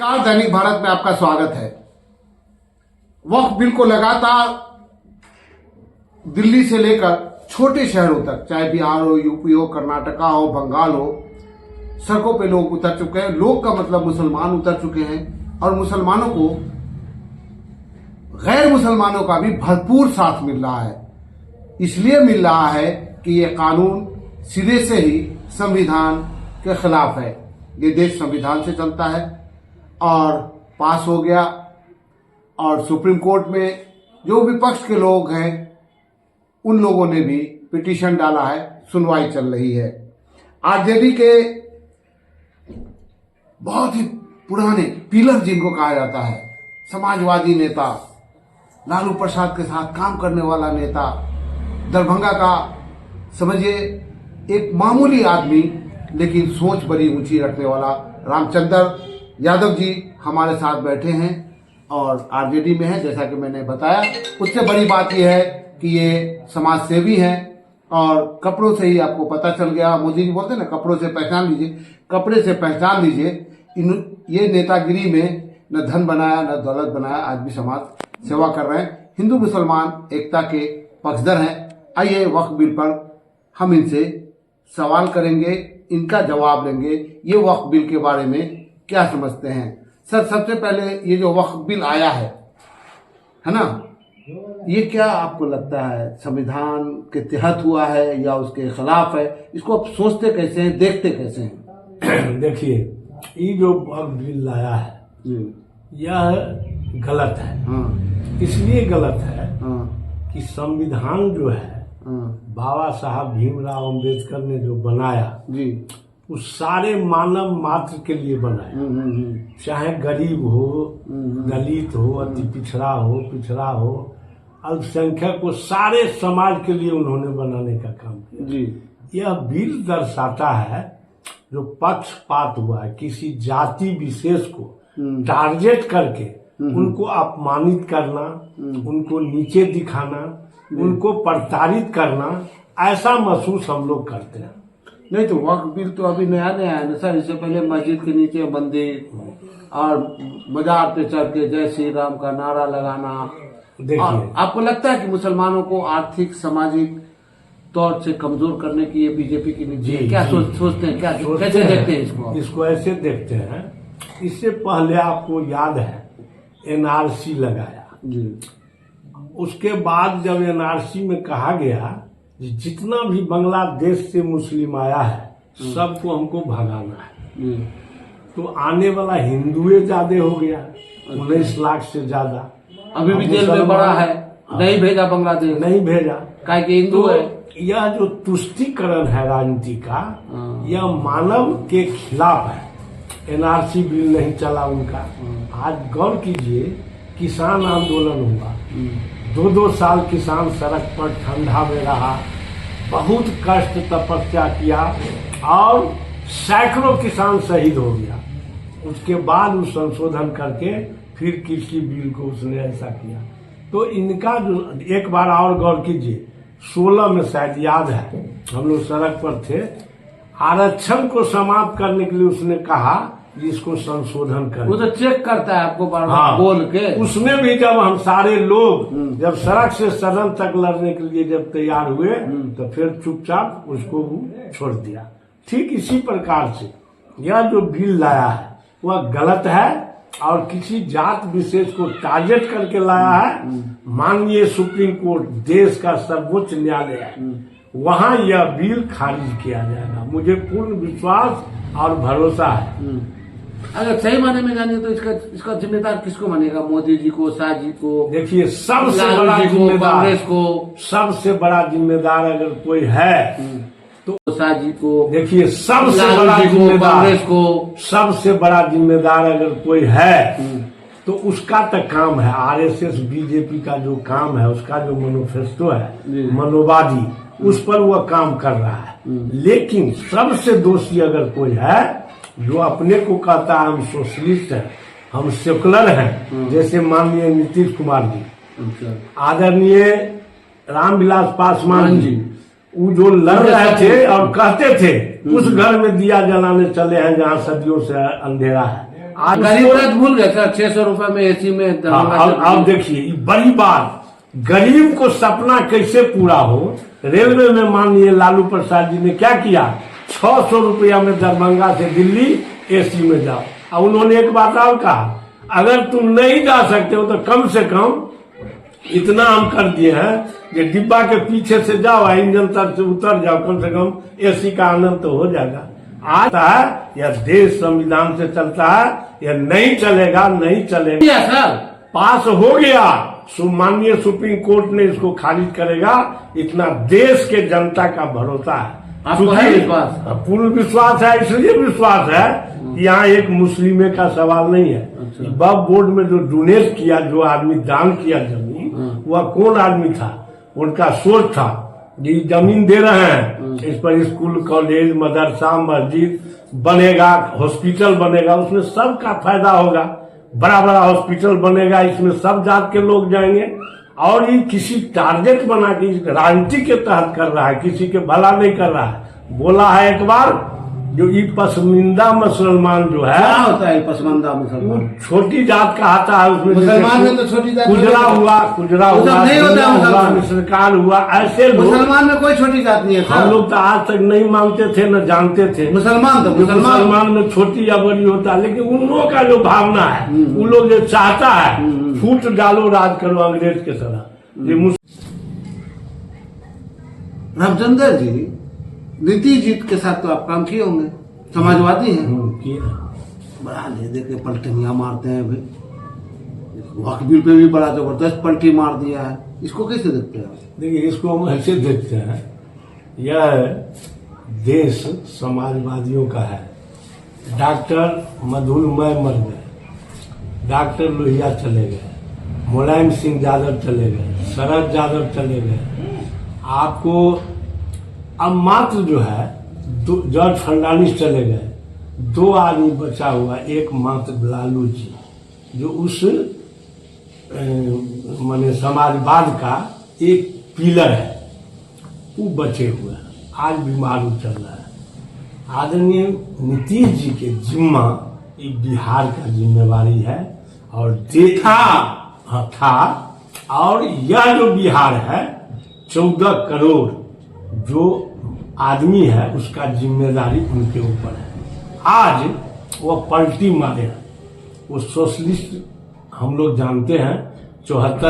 नमस्कार, दैनिक भारत में आपका स्वागत है। वक्फ बिल को लगातार दिल्ली से लेकर छोटे शहरों तक, चाहे बिहार हो, यूपी हो, कर्नाटका हो, बंगाल हो, सड़कों पे लोग उतर चुके हैं। लोग का मतलब मुसलमान उतर चुके हैं और मुसलमानों को गैर मुसलमानों का भी भरपूर साथ मिल रहा है। इसलिए मिल रहा है कि ये कानून सिरे से ही संविधान के खिलाफ है। ये देश संविधान से चलता है और पास हो गया। और सुप्रीम कोर्ट में जो विपक्ष के लोग हैं उन लोगों ने भी पिटीशन डाला है, सुनवाई चल रही है। आरजेडी के बहुत ही पुराने पिलर जिनको कहा जाता है, समाजवादी नेता, लालू प्रसाद के साथ काम करने वाला नेता, दरभंगा का समझिए एक मामूली आदमी लेकिन सोच बड़ी ऊंची रखने वाला रामचंद्र यादव जी हमारे साथ बैठे हैं और आरजेडी में हैं। जैसा कि मैंने बताया, उससे बड़ी बात यह है कि ये समाज सेवी हैं और कपड़ों से ही आपको पता चल गया। मोदी जी बोलते हैं ना, कपड़ों से पहचान लीजिए, कपड़े से पहचान लीजिए। ये नेतागिरी में न धन बनाया न दौलत बनाया, आज भी समाज सेवा कर रहे हैं। हिंदू मुसलमान एकता के पक्षधर हैं। आइए वक्फ बिल पर हम इनसे सवाल करेंगे, इनका जवाब लेंगे। ये वक्फ बिल के बारे में क्या समझते हैं? सर, सबसे पहले ये जो वक्फ बिल आया है ना, ये क्या आपको लगता है संविधान के तहत हुआ है या उसके खिलाफ है? इसको आप सोचते कैसे हैं, देखते कैसे हैं? देखिए, ये जो वक्फ बिल लाया है यह गलत है। इसलिए गलत है कि संविधान जो है बाबा साहब भीमराव अंबेडकर ने जो बनाया जी, उस सारे मानव मात्र के लिए बनाया। चाहे गरीब हो, दलित हो, अति पिछड़ा हो, अल्पसंख्यक हो, सारे समाज के लिए उन्होंने बनाने का काम किया जी। यह बिल दर्शाता है जो पक्षपात हुआ है, किसी जाति विशेष को टारगेट करके उनको अपमानित करना, उनको नीचे दिखाना, उनको प्रताड़ित करना, ऐसा महसूस हम लोग करते हैं। नहीं तो वक्फ बिल तो अभी नया है ना सर। इससे पहले मस्जिद के नीचे मंदिर और मजार पे चढ़ के जय श्री राम का नारा लगाना। देखिए, आपको लगता है कि मुसलमानों को आर्थिक सामाजिक तौर से कमजोर करने की ये बीजेपी की नीति है? क्या सोचते हैं, क्या कैसे देखते हैं इसको ऐसे देखते हैं। इससे पहले आपको याद है एनआरसी लगाया जी। उसके बाद जब एनआरसी में कहा गया जितना भी बांग्लादेश से मुस्लिम आया है सबको हमको भगाना है, तो आने वाला हिंदुए ज्यादा हो गया, 19 लाख से ज्यादा। अभी भी जेल में बड़ा है, नहीं भेजा बांग्लादेश, नहीं भेजा काहे कि हिंदू है। यह जो तुष्टीकरण है राजनीति का, यह मानव के खिलाफ है। एनआरसी बिल नहीं चला उनका। आज गौर कीजिए, किसान आंदोलन हुआ, 2-2 साल किसान सड़क पर ठंडा में रहा, बहुत कष्ट तपस्या किया और सैकड़ों किसान शहीद हो गया। उसके बाद वो संशोधन करके फिर कृषि बिल को उसने ऐसा किया। तो इनका जो, एक बार और गौर कीजिए, 16 में शायद याद है, हम लोग सड़क पर थे, आरक्षण को समाप्त करने के लिए उसने कहा इसको संशोधन कर। वो तो चेक करता है आपको बार-बार बोल के। उसमें भी जब हम सारे लोग जब सड़क से सदन तक लड़ने के लिए जब तैयार हुए तो फिर चुपचाप उसको छोड़ दिया। ठीक इसी प्रकार से यह जो बिल लाया है वह गलत है और किसी जात विशेष को टारगेट करके लाया है। माननीय सुप्रीम कोर्ट, देश का सर्वोच्च न्यायालय है, वहां यह बिल खारिज किया जाएगा। मुझे पूर्ण विश्वास और भरोसा है। अगर सही माने में जानिए तो इसका जिम्मेदार किसको मानेगा? मोदी जी को, शाह जी को? देखिए, सबसे बड़ा जिम्मेदार कांग्रेस को, सबसे बड़ा जिम्मेदार अगर कोई है तो शाह जी को। देखिए, सबसे बड़ा जिम्मेदार कांग्रेस को, सबसे बड़ा जिम्मेदार अगर कोई है तो उसका तक काम है। आरएसएस बीजेपी का जो काम है, उसका जो मैनिफेस्टो है मनोवादी, उस पर वह काम कर रहा है। लेकिन सबसे दोषी अगर कोई है जो अपने को कहता है हम सोशलिस्ट हैं, हम सेकुलर हैं, जैसे माननीय नीतीश कुमार जी, आदरणीय रामविलास पासवान जी, वो जो लड़ रहे थे और कहते थे उस घर में दिया जलाने चले हैं जहां सदियों से अंधेरा है, आज गरीब रथ भूल गए सर, 600 रुपए में एसी में अब देखिए ये बड़ी बात, गरीब को सपना कैसे पूरा हो। रेलवे में माननीय लालू प्रसाद जी ने क्या किया, 600 रुपया में दरभंगा से दिल्ली एसी में जाओ। अब उन्होंने एक बात और कहा, अगर तुम नहीं जा सकते हो तो कम से कम इतना हम कर दिए हैं कि डिब्बा के पीछे से जाओ, इंजन तक से उतर जाओ, कम से कम एसी का आनंद तो हो जाएगा। आज है यह देश संविधान से चलता है, यह नहीं चलेगा, नहीं चलेगा सर। पास हो गया, माननीय सुप्रीम कोर्ट ने इसको खारिज करेगा, इतना देश के जनता का भरोसा है। आपको है विश्वास? पूर्ण विश्वास है, इसलिए विश्वास है कि यहाँ एक मुस्लिम का सवाल नहीं है। वक्फ बोर्ड में जो डोनेट किया, जो आदमी दान किया जमीन, वह कौन आदमी था, उनका सोच था कि जमीन दे रहे हैं, इस पर स्कूल, कॉलेज, मदरसा, मस्जिद बनेगा, हॉस्पिटल बनेगा, उसमें सबका फायदा होगा। बड़ा बड़ा हॉस्पिटल बनेगा, इसमें सब जात के लोग जाएंगे। और ये किसी टारगेट बना के राजनीति के तहत कर रहा है, किसी के भला नहीं कर रहा है। बोला है एक बार, जो ये पसमानदा मुसलमान जो है, क्या होता है पसमानदा मुसलमान? छोटी जात का आता है उसमें। मुसलमान में तो छोटी जात गुजरा हुआ नहीं होता, मिश्रकाल हुआ, ऐसे लोग। मुसलमान में कोई छोटी जात नहीं है। हम लोग तो आज तक नहीं मानते थे, न जानते थे। मुसलमान में छोटी या बड़ी होता है, लेकिन उन लोगों का जो भावना है, उन लोग जो चाहता है फूट डालो, राज करो अंग्रेज के तरह। रामचंद्र जी, नीतीश जी के साथ तो आप काम किए होंगे, समाजवादी हैं, बड़ा ले दे के पलटनियां मारते हैं भाई। वक्फ बिल पे भी बड़ा जबरदस्त पलटी मार दिया है, इसको कैसे देखते हैं? देखिए, इसको हम ऐसे देखते हैं, यह देश समाजवादियों का है। डॉक्टर मधुमय मर गए, डॉक्टर लोहिया चले गए, मुलायम सिंह यादव चले गए, शरद यादव चले गए। आपको अब मात्र जो है जॉर्ज फर्नांडिस चले गए, 2 आदमी बचा हुआ, एक मात्र लालू जी, जो उस माने समाजवाद का एक पिलर है, वो बचे हुए हैं। आज भी मालूम चल रहा है। आदरणीय नीतीश जी के जिम्मा ये बिहार का जिम्मेवारी है, और था और यह जो बिहार है, 14 करोड़ जो आदमी है, उसका जिम्मेदारी उनके ऊपर है। आज वो पलटी मारे, वो सोशलिस्ट हम लोग जानते हैं, 74